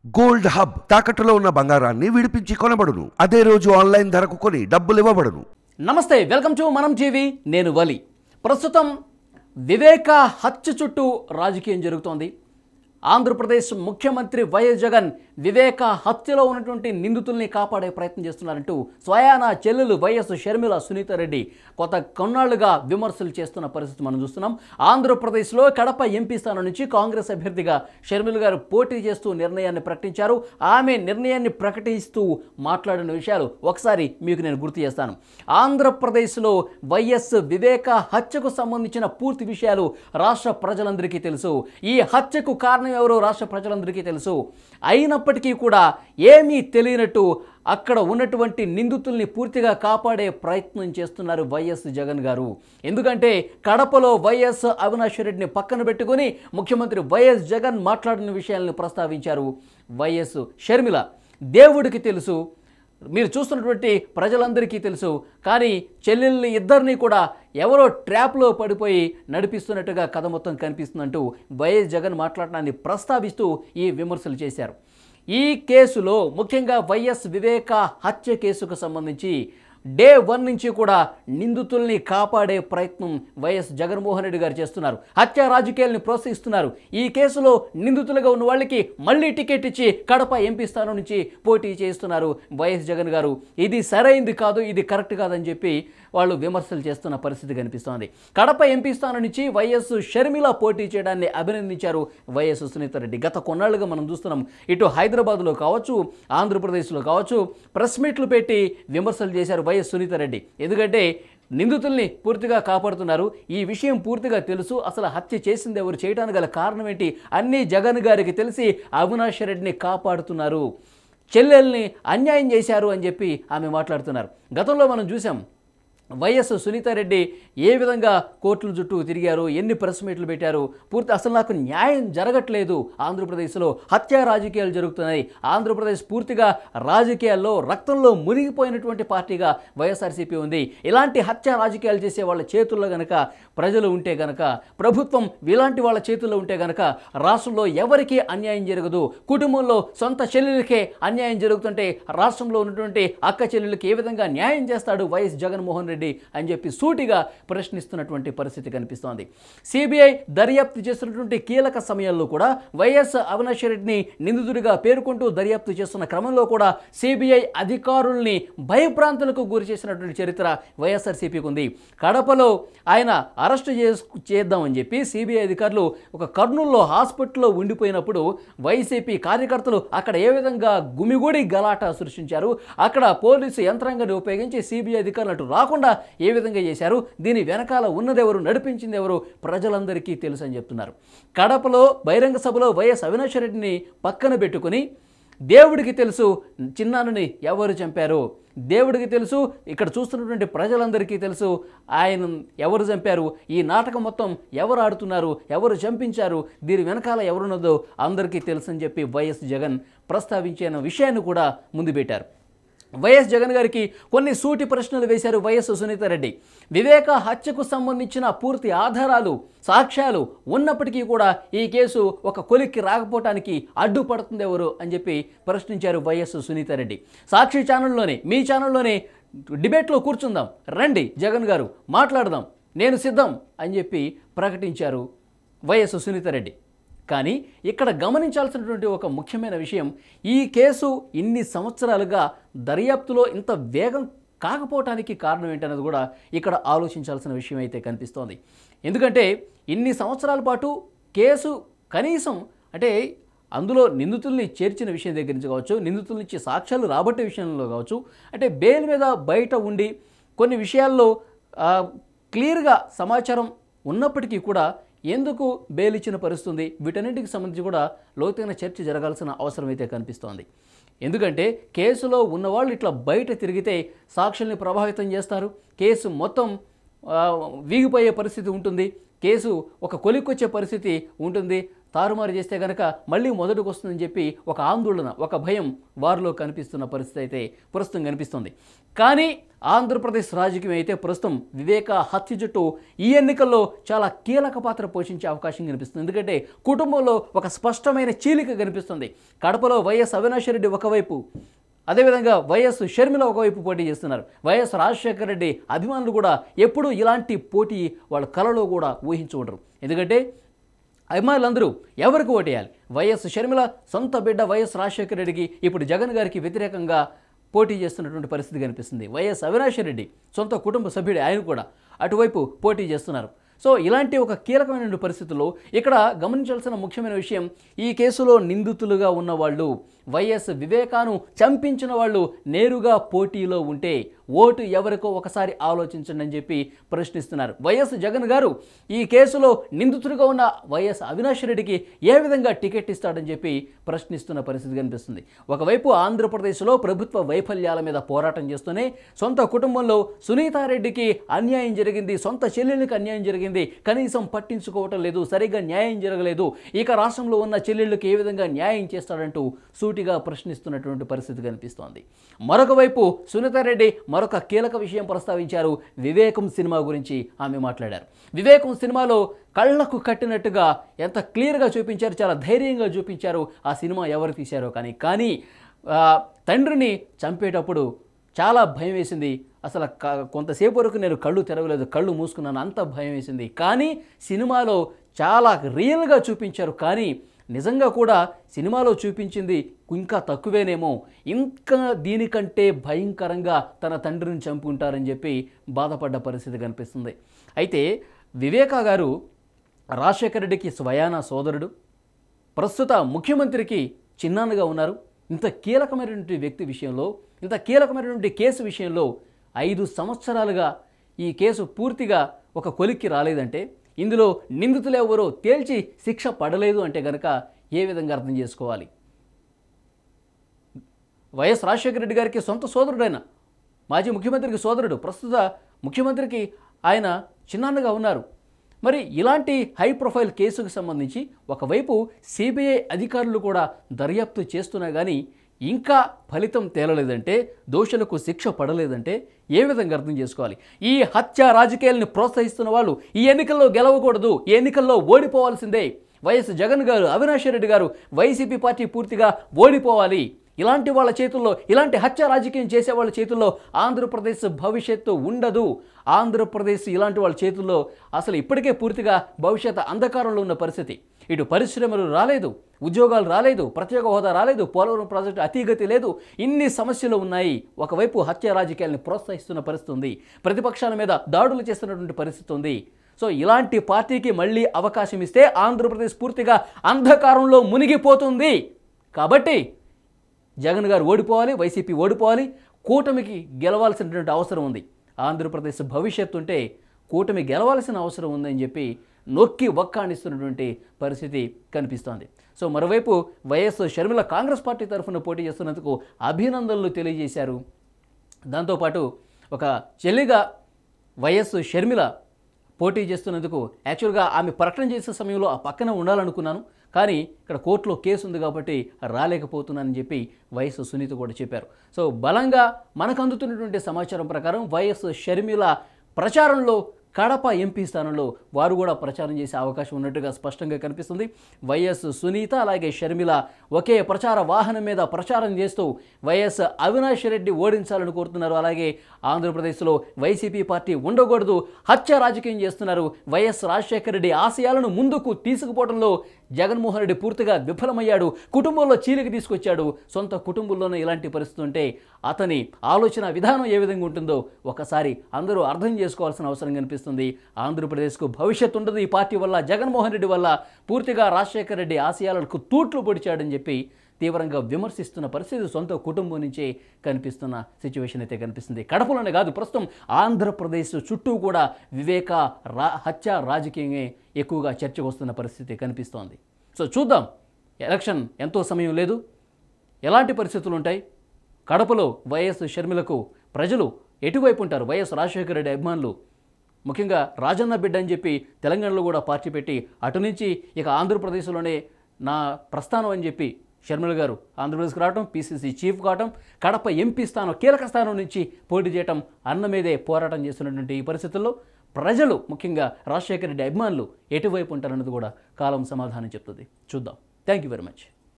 Gold hub తాకట్టులో ఉన్న బంగారాన్ని విడిపించి కొనబడును. అదే రోజు ఆన్లైన్ ధరకు కొని డబ్బులు ఇవ్వబడును. నమస్తే, వెల్కమ్ టు మనం టీవీ. నేను వలి. ప్రస్తుతం వివేక హత్య చుట్టూ రాజకీయం జరుగుతోంది. ఆంధ్రప్రదేశ్ ముఖ్యమంత్రి వైఎస్ జగన్ వివేక హత్యలో ఉన్నటువంటి నిందితుల్ని కాపాడే ప్రయత్నం చేస్తున్నారంటూ స్వయానా చెల్లెలు వైఎస్ షర్మిల సునీతారెడ్డి కొన్నాళ్లుగా విమర్శలు చేస్తున్న పరిస్థితి మనం చూస్తున్నాం. ఆంధ్రప్రదేశ్లో కడప ఎంపీ స్థానం నుంచి కాంగ్రెస్ అభ్యర్థిగా షర్మిల గారు పోటీ చేస్తూ నిర్ణయాన్ని ప్రకటించారు. ఆమె నిర్ణయాన్ని ప్రకటిస్తూ మాట్లాడిన విషయాలు ఒకసారి మీకు నేను గుర్తు చేస్తాను. ఆంధ్రప్రదేశ్లో వైఎస్ వివేక హత్యకు సంబంధించిన పూర్తి విషయాలు రాష్ట్ర ప్రజలందరికీ తెలుసు. ఈ హత్యకు కారణం ఎవరో రాష్ట్ర ప్రజలందరికీ తెలుసు. అయినప్పటికీ కూడా ఏమీ తెలియనట్టు అక్కడ ఉన్నటువంటి నిందితుల్ని పూర్తిగా కాపాడే ప్రయత్నం చేస్తున్నారు వైఎస్ జగన్ గారు. ఎందుకంటే కడపలో వైఎస్ అవినాష్ రెడ్డిని పక్కన పెట్టుకొని ముఖ్యమంత్రి వైఎస్ జగన్ మాట్లాడిన విషయాలను ప్రస్తావించారు. వైఎస్ షర్మిల దేవుడికి తెలుసు, మీరు చూస్తున్నటువంటి ప్రజలందరికీ తెలుసు, కానీ చెల్లెళ్ళని ఇద్దరిని కూడా ఎవరో ట్రాప్లో పడిపోయి నడిపిస్తున్నట్టుగా కథ మొత్తం కనిపిస్తుందంటూ వైఎస్ జగన్ మాట్లాడడాన్ని ప్రస్తావిస్తూ ఈ విమర్శలు చేశారు. ఈ కేసులో ముఖ్యంగా వైఎస్ వివేక హత్య కేసుకు సంబంధించి డే 1 నుంచి కూడా నిందితుల్ని కాపాడే ప్రయత్నం వైఎస్ జగన్మోహన్ రెడ్డి గారు చేస్తున్నారు. హత్య రాజకీయాలను ప్రోత్సహిస్తున్నారు. ఈ కేసులో నిందితులుగా ఉన్న వాళ్ళకి మళ్ళీ టికెట్ ఇచ్చి కడప ఎంపీ స్థానం నుంచి పోటీ చేస్తున్నారు వైఎస్ జగన్ గారు. ఇది సరైంది కాదు, ఇది కరెక్ట్ కాదని చెప్పి వాళ్ళు విమర్శలు చేస్తున్న పరిస్థితి కనిపిస్తోంది. కడప ఎంపీ స్థానం నుంచి వైఎస్ షర్మిల పోటీ చేయడాన్ని అభినందించారు వైఎస్ సునీతారెడ్డి. గత కొన్నాళ్ళుగా మనం చూస్తున్నాం, ఇటు హైదరాబాద్లో కావచ్చు, ఆంధ్రప్రదేశ్లో కావచ్చు, ప్రెస్ మీట్లు పెట్టి విమర్శలు చేశారు వైఎస్ సునీతారెడ్డి. ఎందుకంటే నిందితుల్ని పూర్తిగా కాపాడుతున్నారు. ఈ విషయం పూర్తిగా తెలుసు. అసలు హత్య చేసింది ఎవరు, చేయడానికి గల కారణం ఏంటి, అన్నీ జగన్ గారికి తెలిసి అవినాష్ రెడ్డిని కాపాడుతున్నారు, చెల్లెల్ని అన్యాయం చేశారు అని చెప్పి ఆమె మాట్లాడుతున్నారు. గతంలో మనం చూసాం వైఎస్ సునీతారెడ్డి ఏ విధంగా కోర్టుల చుట్టూ తిరిగారు, ఎన్ని ప్రెస్ మీట్లు పెట్టారు. పూర్తి అసలు నాకు న్యాయం జరగట్లేదు, ఆంధ్రప్రదేశ్లో హత్య రాజకీయాలు జరుగుతున్నాయి, ఆంధ్రప్రదేశ్ పూర్తిగా రాజకీయాల్లో రక్తంలో మునిగిపోయినటువంటి పార్టీగా వైఎస్ఆర్సీపీ ఉంది. ఇలాంటి హత్య రాజకీయాలు చేసే వాళ్ళ చేతుల్లో గనక ప్రజలు ఉంటే గనక, ప్రభుత్వం ఇలాంటి వాళ్ళ చేతుల్లో ఉంటే గనక రాష్ట్రంలో ఎవరికీ అన్యాయం జరగదు. కుటుంబంలో సొంత చెల్లెలకే అన్యాయం జరుగుతుంటే రాష్ట్రంలో ఉన్నటువంటి అక్క చెల్లెలకి ఏ విధంగా న్యాయం చేస్తాడు వైఎస్ జగన్మోహన్ రెడ్డి అని చెప్పి సూటిగా ప్రశ్నిస్తున్నటువంటి పరిస్థితి కనిపిస్తోంది. సిబిఐ దర్యాప్తు చేస్తున్నటువంటి కీలక సమయంలో కూడా వైఎస్ అవినాష్ రెడ్డిని నిందితుడిగా పేర్కొంటూ దర్యాప్తు చేస్తున్న క్రమంలో కూడా సిబిఐ అధికారుల్ని భయభ్రాంతులకు గురి చేసినటువంటి చరిత్ర వైఎస్ఆర్సీపీకి ఉంది. కడపలో ఆయన అరెస్ట్ చేద్దామని చెప్పి సిబిఐ అధికారులు ఒక కర్నూలులో హాస్పిటల్లో ఉండిపోయినప్పుడు వైసీపీ కార్యకర్తలు అక్కడ ఏ విధంగా గుమిగూడి గలాట సృష్టించారు, అక్కడ పోలీసు యంత్రాంగాన్ని ఉపయోగించి సిబిఐ అధికారులు అటు రాకుండా ఏ విధంగా చేశారు, దీని వెనకాల ఉన్నదెవరు, నడిపించింది ఎవరు ప్రజలందరికీ తెలుసు అని చెప్తున్నారు. కడపలో బహిరంగ సభలో వైఎస్ అవినాష్ రెడ్డిని పక్కన పెట్టుకుని దేవుడికి తెలుసు చిన్నాన్నని ఎవరు చంపారు, దేవుడికి తెలుసు, ఇక్కడ చూస్తున్నటువంటి ప్రజలందరికీ తెలుసు ఆయన ఎవరు చంపారు, ఈ నాటకం మొత్తం ఎవరు ఆడుతున్నారు, ఎవరు చంపించారు, దీని వెనకాల ఎవరున్నదో అందరికీ తెలుసు అని చెప్పి వైఎస్ జగన్ ప్రస్తావించిన విషయాన్ని కూడా ముందు పెట్టారు. వైఎస్ జగన్ గారికి కొన్ని సూటి ప్రశ్నలు వేశారు వైఎస్ సునీతారెడ్డి. వివేక హత్యకు సంబంధించిన పూర్తి ఆధారాలు, సాక్ష్యాలు ఉన్నప్పటికీ కూడా ఈ కేసు ఒక కొలిక్కి రాకపోవటానికి అడ్డుపడుతుంది ఎవరు అని చెప్పి ప్రశ్నించారు వైఎస్ సునీతారెడ్డి. సాక్షి ఛానల్లోనే, మీ ఛానల్లోనే డిబేట్లో కూర్చుందాం, రండి జగన్ గారు మాట్లాడదాం, నేను సిద్ధం అని చెప్పి ప్రకటించారు వైఎస్ సునీతారెడ్డి. కానీ ఇక్కడ గమనించాల్సినటువంటి ఒక ముఖ్యమైన విషయం, ఈ కేసు ఇన్ని సంవత్సరాలుగా దర్యాప్తులో ఇంత వేగం కాకపోవటానికి కారణం ఏంటనేది కూడా ఇక్కడ ఆలోచించాల్సిన విషయం అయితే కనిపిస్తోంది. ఎందుకంటే ఇన్ని సంవత్సరాల పాటు కేసు కనీసం అంటే అందులో నిందితుల్ని చేర్చిన విషయం దగ్గర నుంచి కావచ్చు, నిందితుల నుంచి సాక్ష్యాలు రాబట్టే విషయంలో కావచ్చు, అంటే బెయిల్ మీద బయట ఉండి కొన్ని విషయాల్లో క్లియర్గా సమాచారం ఉన్నప్పటికీ కూడా ఎందుకు బెయిల్ ఇచ్చిన పరిస్థితుంది, వీటన్నిటికి సంబంధించి కూడా లోతైన చర్చ జరగాల్సిన అవసరం అయితే కనిపిస్తోంది. ఎందుకంటే కేసులో ఉన్నవాళ్ళు ఇట్లా బయట తిరిగితే సాక్షుల్ని ప్రభావితం చేస్తారు, కేసు మొత్తం వీగిపోయే పరిస్థితి ఉంటుంది, కేసు ఒక కొలిక్కొచ్చే పరిస్థితి ఉంటుంది, తారుమారు చేస్తే కనుక మళ్ళీ మొదటికి వస్తుందని చెప్పి ఒక ఆందోళన, ఒక భయం వారిలో కనిపిస్తున్న పరిస్థితి అయితే ప్రస్తుతం కనిపిస్తుంది. కానీ ఆంధ్రప్రదేశ్ రాజకీయం అయితే ప్రస్తుతం వివేక హత్య చుట్టూ ఈ ఎన్నికల్లో చాలా కీలక పాత్ర పోషించే అవకాశం కనిపిస్తుంది. ఎందుకంటే కుటుంబంలో ఒక స్పష్టమైన చీలిక కనిపిస్తుంది. కడపలో వైఎస్ అవినాష్ రెడ్డి ఒకవైపు, అదేవిధంగా వైఎస్ షర్మిల ఒకవైపు పోటీ చేస్తున్నారు. వైఎస్ రాజశేఖర రెడ్డి అభిమానులు కూడా ఎప్పుడూ ఇలాంటి పోటీ వాళ్ళ కలలో కూడా ఊహించి ఉండరు. ఎందుకంటే అభిమానులందరూ ఎవరికి ఓటేయాలి? వైఎస్ షర్మిల సొంత బిడ్డ వైఎస్ రాజశేఖర రెడ్డికి ఇప్పుడు జగన్ గారికి వ్యతిరేకంగా పోటీ చేస్తున్నటువంటి పరిస్థితి కనిపిస్తుంది. వైఎస్ అవినాష్ రెడ్డి సొంత కుటుంబ సభ్యుడే, ఆయన కూడా అటువైపు పోటీ చేస్తున్నారు. సో ఇలాంటి ఒక కీలకమైన పరిస్థితుల్లో ఇక్కడ గమనించాల్సిన ముఖ్యమైన విషయం, ఈ కేసులో నిందితులుగా ఉన్న వాళ్ళు, వైఎస్ వివేకాను చంపించిన వాళ్ళు నేరుగా పోటీలో ఉంటే ఓటు ఎవరికో ఒకసారి ఆలోచించండి అని చెప్పి ప్రశ్నిస్తున్నారు. వైఎస్ జగన్ గారు ఈ కేసులో నిందితుడిగా ఉన్న వైఎస్ అవినాష్ రెడ్డికి ఏ విధంగా టికెట్ ఇస్తాడని చెప్పి ప్రశ్నిస్తున్న పరిస్థితి కనిపిస్తుంది. ఒకవైపు ఆంధ్రప్రదేశ్లో ప్రభుత్వ వైఫల్యాల మీద పోరాటం చేస్తూనే సొంత కుటుంబంలో సునీతారెడ్డికి అన్యాయం జరిగింది, సొంత చెల్లెళ్ళకి అన్యాయం జరిగింది, కనీసం పట్టించుకోవటం లేదు, సరిగ్గా న్యాయం జరగలేదు, ఇక రాష్ట్రంలో ఉన్న చెల్లెళ్ళకి ఏ విధంగా న్యాయం చేస్తాడంటూ సూటిగా ప్రశ్నిస్తున్నటువంటి పరిస్థితి కనిపిస్తోంది. మరొక వైపు సునీతారెడ్డి మరొక కీలక విషయం ప్రస్తావించారు. వివేకం సినిమా గురించి ఆమె మాట్లాడారు. వివేకం సినిమాలో కళ్ళకు కట్టినట్టుగా ఎంత క్లియర్గా చూపించారు, చాలా ధైర్యంగా చూపించారు ఆ సినిమా ఎవరు తీశారో. కానీ తండ్రిని చంపేటప్పుడు చాలా భయం వేసింది. అసలు కొంతసేపు వరకు నేను కళ్ళు తెరవలేదు, కళ్ళు మూసుకున్నాను, అంత భయం వేసింది. కానీ సినిమాలో చాలా రియల్గా చూపించారు. కానీ నిజంగా కూడా సినిమాలో చూపించింది ఇంకా తక్కువేనేమో, ఇంకా దీనికంటే భయంకరంగా తన తండ్రిని చంపుకుంటారని చెప్పి బాధపడ్డ పరిస్థితి కనిపిస్తుంది. అయితే వివేకా గారు రాజశేఖర రెడ్డికి స్వయాన సోదరుడు, ప్రస్తుత ముఖ్యమంత్రికి చిన్నాన్నగా ఉన్నారు. ఇంత కీలకమైనటువంటి వ్యక్తి విషయంలో, ఇంత కీలకమైనటువంటి కేసు విషయంలో 5 సంవత్సరాలుగా ఈ కేసు పూర్తిగా ఒక కొలిక్కి రాలేదంటే, ఇందులో నిందితులు ఎవరో తేల్చి శిక్ష పడలేదు అంటే కనుక ఏ విధంగా అర్థం చేసుకోవాలి? వైఎస్ రాజశేఖర రెడ్డి గారికి సొంత సోదరుడైన, మాజీ ముఖ్యమంత్రికి సోదరుడు, ప్రస్తుత ముఖ్యమంత్రికి ఆయన చిన్నాన్నగా ఉన్నారు. మరి ఇలాంటి హై ప్రొఫైల్ కేసుకు సంబంధించి ఒకవైపు సిబిఐ అధికారులు కూడా దర్యాప్తు చేస్తున్నా కానీ ఇంకా ఫలితం తేలలేదంటే, దోషులకు శిక్ష పడలేదంటే ఏ విధంగా అర్థం చేసుకోవాలి? ఈ హత్య రాజకీయాలను ప్రోత్సహిస్తున్న వాళ్ళు ఈ ఎన్నికల్లో గెలవకూడదు, ఈ ఎన్నికల్లో ఓడిపోవాల్సిందే. వైఎస్ జగన్ గారు, అవినాష్ రెడ్డి గారు, వైసీపీ పార్టీ పూర్తిగా ఓడిపోవాలి. ఇలాంటి వాళ్ళ చేతుల్లో, ఇలాంటి హత్య రాజకీయం చేసే వాళ్ళ చేతుల్లో ఆంధ్రప్రదేశ్ భవిష్యత్తు ఉండదు. ఆంధ్రప్రదేశ్ ఇలాంటి వాళ్ళ చేతుల్లో అసలు ఇప్పటికే పూర్తిగా భవిష్యత్ అంధకారంలో ఉన్న పరిస్థితి. ఇటు పరిశ్రమలు రాలేదు, ఉద్యోగాలు రాలేదు, ప్రత్యేక హోదా రాలేదు, పోలవరం ప్రాజెక్టు అతీగతి లేదు, ఇన్ని సమస్యలు ఉన్నాయి. ఒకవైపు హత్య రాజకీయాలను ప్రోత్సహిస్తున్న పరిస్థితి ఉంది, ప్రతిపక్షాల మీద దాడులు చేస్తున్నటువంటి పరిస్థితి ఉంది. సో ఇలాంటి పార్టీకి మళ్ళీ అవకాశం ఇస్తే ఆంధ్రప్రదేశ్ పూర్తిగా అంధకారంలో మునిగిపోతుంది. కాబట్టి జగన్ గారు ఓడిపోవాలి, వైసీపీ ఓడిపోవాలి, కూటమికి గెలవాల్సినటువంటి అవసరం ఉంది. ఆంధ్రప్రదేశ్ భవిష్యత్తు ఉంటే కూటమి గెలవాల్సిన అవసరం ఉందని చెప్పి నొక్కి వక్కాణిస్తున్నటువంటి పరిస్థితి కనిపిస్తోంది. సో మరోవైపు వైఎస్ షర్మిల కాంగ్రెస్ పార్టీ తరఫున పోటీ చేస్తున్నందుకు అభినందనలు తెలియజేశారు. దాంతోపాటు ఒక చెల్లిగా వైఎస్ షర్మిల పోటీ చేస్తున్నందుకు యాక్చువల్గా ఆమె ప్రకటన చేసే సమయంలో ఆ పక్కన ఉండాలనుకున్నాను, కానీ ఇక్కడ కోర్టులో కేసు ఉంది కాబట్టి రాలేకపోతున్నానని చెప్పి వైఎస్ సునీత కూడా చెప్పారు. సో బలంగా మనకు అందుతున్నటువంటి సమాచారం ప్రకారం వైఎస్ షర్మిల ప్రచారంలో కడప ఎంపీ స్థానంలో వారు కూడా ప్రచారం చేసే అవకాశం ఉన్నట్టుగా స్పష్టంగా కనిపిస్తుంది. వైఎస్ సునీత అలాగే షర్మిల ఒకే ప్రచార వాహనం మీద ప్రచారం చేస్తూ వైఎస్ అవినాష్ రెడ్డి ఓడించాలని కోరుతున్నారు. అలాగే ఆంధ్రప్రదేశ్లో వైసీపీ పార్టీ ఉండకూడదు, హత్య రాజకీయం చేస్తున్నారు, వైఎస్ రాజశేఖర రెడ్డి ఆశయాలను ముందుకు తీసుకుపోవడంలో జగన్మోహన్ రెడ్డి పూర్తిగా విఫలమయ్యాడు, కుటుంబంలో చీలిక తీసుకొచ్చాడు, సొంత కుటుంబంలోనే ఇలాంటి పరిస్థితి ఉంటే అతని ఆలోచన విధానం ఏ విధంగా ఉంటుందో ఒకసారి అందరూ అర్థం చేసుకోవాల్సిన అవసరం కనిపిస్తుంది. ఆంధ్రప్రదేశ్కు భవిష్యత్తు ఉండదు ఈ పార్టీ వల్ల, జగన్మోహన్ రెడ్డి వల్ల పూర్తిగా రాజశేఖర రెడ్డి ఆశయాలకు తూట్లు పొడిచాడని చెప్పి తీవ్రంగా విమర్శిస్తున్న పరిస్థితి సొంత కుటుంబం నుంచే కనిపిస్తున్న సిచ్యువేషన్ అయితే కనిపిస్తుంది. కడపలోనే కాదు, ప్రస్తుతం ఆంధ్రప్రదేశ్ చుట్టూ కూడా వివేక హత్య రాజకీయమే ఎక్కువగా చర్చకు వస్తున్న పరిస్థితి కనిపిస్తోంది. సో చూద్దాం, ఎలక్షన్ ఎంతో సమయం లేదు, ఎలాంటి పరిస్థితులు ఉంటాయి, కడపలో వైఎస్ షర్మిలకు ప్రజలు ఎటువైపు ఉంటారు, వైఎస్ రాజశేఖర రెడ్డి అభిమానులు ముఖ్యంగా రాజన్న బిడ్డ అని చెప్పి తెలంగాణలో కూడా పార్టీ పెట్టి అటు నుంచి ఇక ఆంధ్రప్రదేశ్లోనే నా ప్రస్థానం అని చెప్పి షర్మిల గారు ఆంధ్రప్రదేశ్కి రావడం, పీసీసీ చీఫ్ కావటం, కడప ఎంపీ స్థానం కీలక స్థానం నుంచి పోటీ చేయడం, అన్న మీదే పోరాటం చేస్తున్నటువంటి ఈ పరిస్థితుల్లో ప్రజలు ముఖ్యంగా రాజశేఖర రెడ్డి అభిమానులు ఎటువైపు ఉంటారన్నది కూడా కాలం సమాధానం చెప్తుంది. చూద్దాం. Thank you very much.